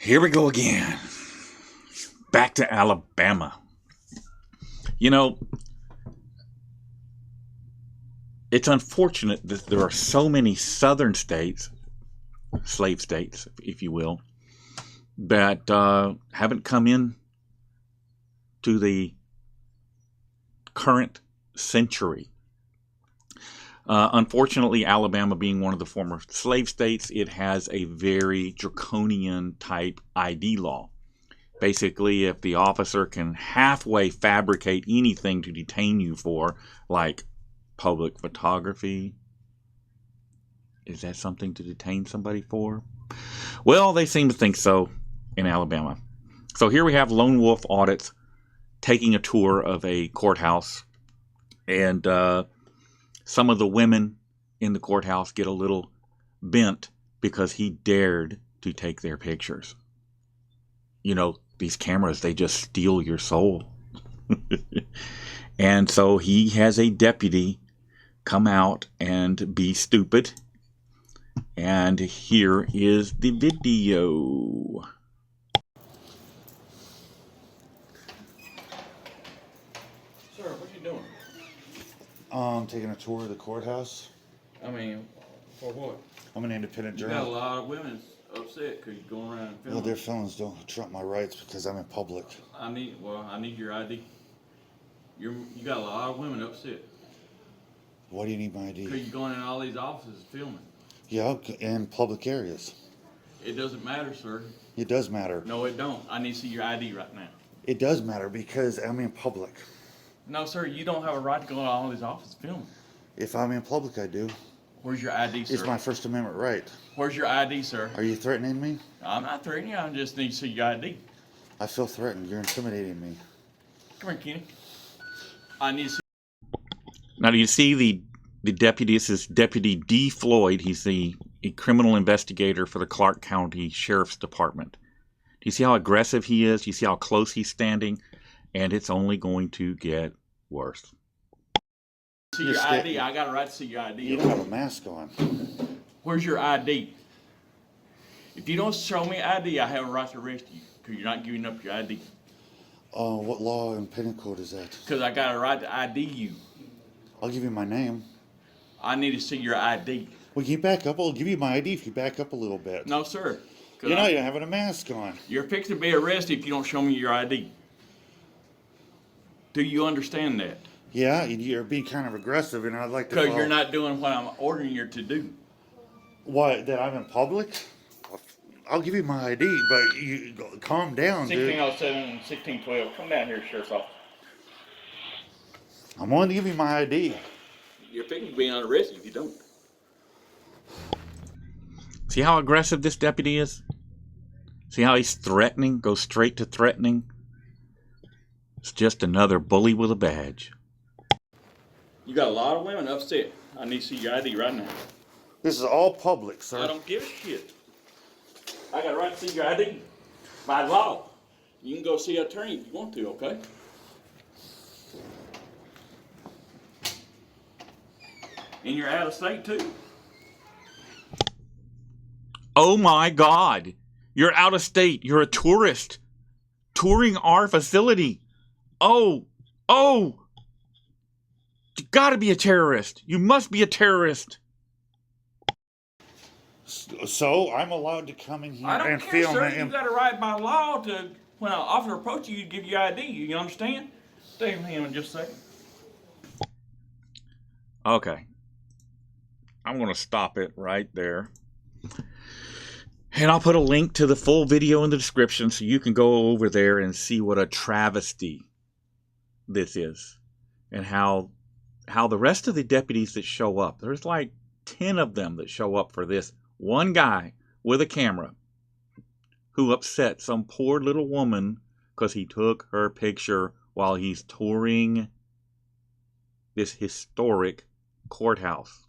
Here we go again. Back to Alabama. You know, it's unfortunate that there are so many southern states, slave states, if you will, that haven't come in to the current century. Unfortunately, Alabama being one of the former slave states, it has a very draconian type ID law. Basically, if the officer can halfway fabricate anything to detain you for, like public photography, is that something to detain somebody for? Well, they seem to think so in Alabama. So here we have lone wolf audits taking a tour of a courthouse, and some of the women in the courthouse get a little bent because he dared to take their pictures. You know, these cameras, they just steal your soul. And so he has a deputy come out and be stupid. And here is the video. Sir, what you doing? Taking a tour of the courthouse. I mean, for what? I'm an independent You got a journalist. lot of women upset because you're going around and Well, filming. their felons don't trump my rights because I'm in public. I need your ID. You got a lot of women upset Why do you need my because ID? you're going in all these offices filming. Yeah, in public areas. It doesn't matter, sir. It does matter. No, it don't. I need to see your ID right now. It does matter because I'm in public. No, sir, you don't have a right to go in all these offices filming. If I'm in public, I do. Where's your ID, sir? It's my First Amendment right. Where's your ID, sir? Are you threatening me? I'm not threatening you. I just need to see your ID. I feel threatened. You're intimidating me. Come here, Kenny. I need to see. Now, do you see the deputy? This is Deputy D. Floyd. He's the criminal investigator for the Clarke County Sheriff's Department. Do you see how aggressive he is? Do you see how close he's standing? And it's only going to get worse. See your ID. I got a right to see your ID. You don't have a mask on. Where's your ID? If you don't show me ID, I have a right to arrest you because you're not giving up your ID. What law and penal code is that? Because I got a right to ID you. I'll give you my name. I need to see your ID. Well, can you back up? I'll give you my ID if you back up a little bit. No, sir. You're not even having a mask on. You're fixing to be arrested if you don't show me your ID. Do you understand that? Yeah, you're being kind of aggressive, and I'd like to. Because you're not doing what I'm ordering you to do. What? That I'm in public? I'll give you my ID, but you calm down, dude. 1607 and 1612. Come down here, Sheriff's Office. I'm willing to give you my ID. You're fixing to be arrested if you don't. See how aggressive this deputy is? See how he's threatening? Goes straight to threatening. It's just another bully with a badge. You got a lot of women upset. I need to see your ID right now. This is all public, sir. I don't give a shit. I got a right to see your ID. By law. You can go see an attorney if you want to, okay? And you're out of state too. Oh my God. You're out of state. You're a tourist. Touring our facility. Oh. You gotta be a terrorist. You must be a terrorist. So I'm allowed to come in here I don't and care, film sir. it. You got a right by law to, when an officer approaches you, to give you ID. You understand? Stay with him in just a second. Okay. I'm going to stop it right there. And I'll put a link to the full video in the description so you can go over there and see what a travesty this is. And how the rest of the deputies that show up, there's like 10 of them that show up for this one guy with a camera who upset some poor little woman because he took her picture while he's touring this historic courthouse.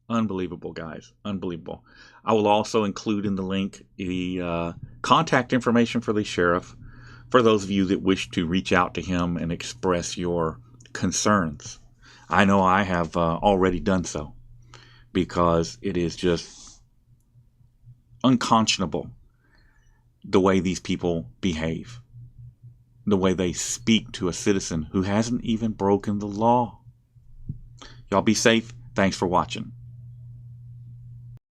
Unbelievable, guys. Unbelievable. I will also include in the link the contact information for the sheriff for those of you that wish to reach out to him and express your concerns. I know I have already done so because it is just unconscionable the way these people behave, the way they speak to a citizen who hasn't even broken the law. Y'all be safe. Thanks for watching.